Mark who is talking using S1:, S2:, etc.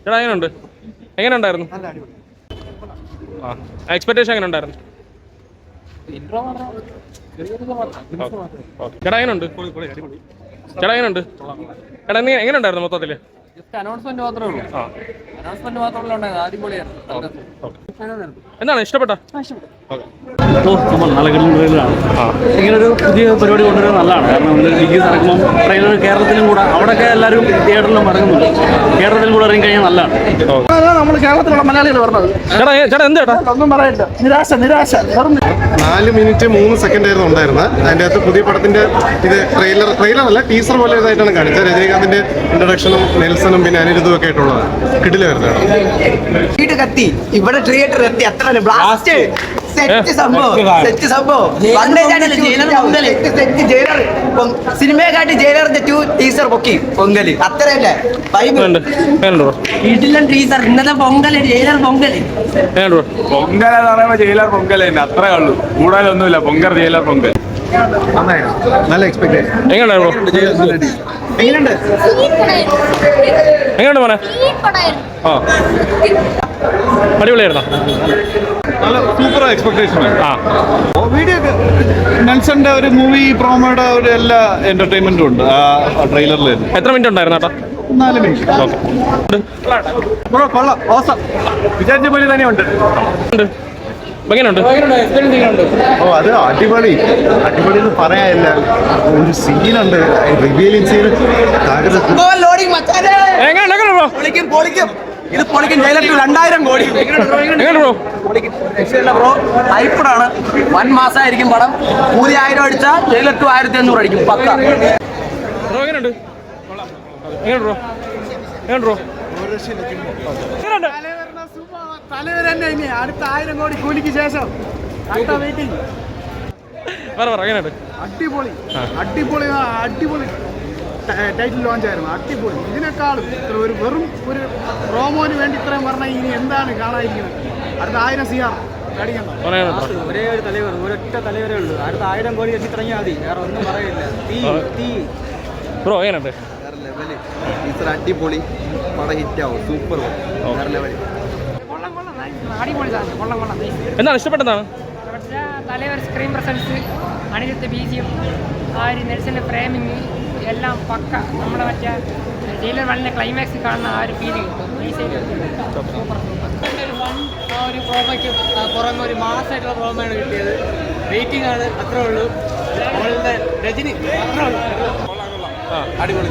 S1: ചേട്ടാ എങ്ങനെയുണ്ട്? എങ്ങനെ ഉണ്ടായിരുന്നു? എക്സ്പെക്ടേഷൻ എങ്ങനെ ഉണ്ടായിരുന്നു? ചേട്ടാ എങ്ങനെയുണ്ട്? ചേട്ടാ എങ്ങനെയുണ്ട്? ചേട്ടാ എങ്ങനെ ഉണ്ടായിരുന്നു മൊത്തത്തില്?
S2: അനൗൺസ്മെന്റ് മാത്രമേ ഉള്ളൂ. അനൗൺസ്മെന്റ് മാത്രമല്ല ഉണ്ടായത്. അടിപൊളിയായിരുന്നു.
S1: എന്താണ് ഇഷ്ടപ്പെട്ട?
S3: നല്ല ട്രെയിലറാണ്. ഇങ്ങനൊരു പുതിയ പരിപാടി കൊണ്ടുവരുന്നത് നല്ലതാണ്. കാരണം ഡിഗ്രീസ് ഇറക്കുമ്പോൾ ട്രെയിലർ കേരളത്തിലും കൂടെ അവിടെയൊക്കെ എല്ലാവരും തിയേറ്ററിലും ഇറങ്ങുന്നുണ്ട്. കേരളത്തിലും കൂടെ ഇറങ്ങി കഴിഞ്ഞാൽ നല്ലതാണ്. നമ്മൾ കേരളത്തിലുള്ള മലയാളികൾ പറഞ്ഞത്
S1: ചേട്ടാ എന്ത് ചേട്ടാ
S3: ഒന്നും പറയില്ല. നിരാശ
S4: 4 മിനിറ്റ് 3 സെക്കൻഡ് ആയിരുന്നു ഉണ്ടായിരുന്നത്. അതിൻ്റെ അകത്ത് പുതിയ പടത്തിന്റെ ഇത് ട്രെയിലർ അല്ല, ടീസർ പോലെ ഇതായിട്ടാണ് കാണിച്ചത്. രജനീകാന്തിന്റെ ഇൻട്രൊഡക്ഷനും നെൽസണും പിന്നെ അനിരുദ്ധും ഒക്കെ ആയിട്ടുള്ളത് കിടിലായിരുന്നു.
S5: ഇവിടെ തിയേറ്റർ എത്തി അത്ര ബ്ലാസ്റ്റ് സിനിമയെക്കാട്ടി ജയിലറിന്റെ 2 ടീസർ പൊക്കി പൊങ്കല് അത്രയല്ലേ വീട്ടിലും ടീസർ ഇന്നത്തെ പൊങ്കല് ജയിലർ പൊങ്കല്
S6: പൊങ്കലെന്ന് പറയുമ്പോ ജയിലർ പൊങ്കൽ തന്നെ അത്രേ ഉള്ളൂ. കൂടുതലൊന്നുമില്ല. പൊങ്കൽ ജയിലർ പൊങ്കൽ
S4: നല്ല എക്സ്പെക്ടേഷൻ.
S1: എങ്ങനെയുണ്ട് മോനെ? അടിപൊളിയായിരുന്നോ?
S4: നല്ല സൂപ്പർ എക്സ്പെക്ടേഷൻ.
S6: വീഡിയോ നെൽസന്റെ ഒരു മൂവി പ്രോമോയുടെ ഒരു എല്ലാ എന്റർടൈൻമെന്റും ഉണ്ട് ആ ട്രെയിലറിൽ.
S1: എത്ര മിനിറ്റ് ഉണ്ടായിരുന്നു ചേട്ടാ?
S6: 4 മിനിറ്റ്. കൊള്ളാം. ഓസം വിചാരിച്ച പോലെ തന്നെ ഉണ്ട്.
S1: എങ്ങനെയുണ്ട്?
S4: അത് അടിപൊളി എന്ന് പറയാനില്ല. ഒരു സീനുണ്ട്, റിവീലിംഗ് സീൻ.
S5: ഇത് പൊളിക്കും. ജയിലർ 2000 കോടി ബ്രോ. ഹൈപ്പറാണ്. 1 മാസമായിരിക്കും പടം. 1000 അടിച്ചാൽ ജയിലർ 1500 അടിക്കും പക്ക. അടുത്ത 1000 കോടി കൂലിക്ക് ശേഷം അടിപൊളി ടൈറ്റിൽ ലോഞ്ച് ആയിരുന്നു. അടിപൊളി. ഇതിനേക്കാളും വെറും ഒരു പ്രോമോന് വേണ്ടി ഇത്രയും പറഞ്ഞാൽ ഇനി എന്താണ് കാണാതിരിക്കുന്നത്? അടുത്ത 1000 CR അടിക്കണ്ട.
S2: ഒരേ ഒരു തലവർ, ഒരൊറ്റ തലവരേ ഉള്ളൂ. അടുത്ത 1000 കോടി വെച്ച് തുടങ്ങിയാൽ മതി. വേറെ ഒന്നും പറയില്ല.
S1: ബ്രോ എങ്ങനെയുണ്ട്?
S4: ടീച്ചർ അടിപൊളി. പടം ഹിറ്റാവും. സൂപ്പർ.
S1: എന്താണ് ഇഷ്ടപ്പെട്ടതാണ്?
S7: തലവർ സ്ക്രീൻ പ്രസൻസ്, അനിരുദ്ധ BGM, ആ ഒരു നെൽസന്റെ ഫ്രെയിമിങ് എല്ലാം പക്ക. നമ്മളെ മറ്റേ ജയിലർ 1 ക്ലൈമാക്സ് കാണുന്ന ആ ഒരു ഫീലിംഗ് ഈ സൈഡ് സൂപ്പർ. ആ ഒരു പ്രോമോയ്ക്ക് പുറമെ ഒരു മാസമായിട്ടുള്ള പ്രോമോയാണ് കിട്ടിയത്. വെയിറ്റിംഗ് ആണ്, അത്രേ ഉള്ളൂ. രജനി അത്രേ ഉള്ളൂ. അടിപൊളി.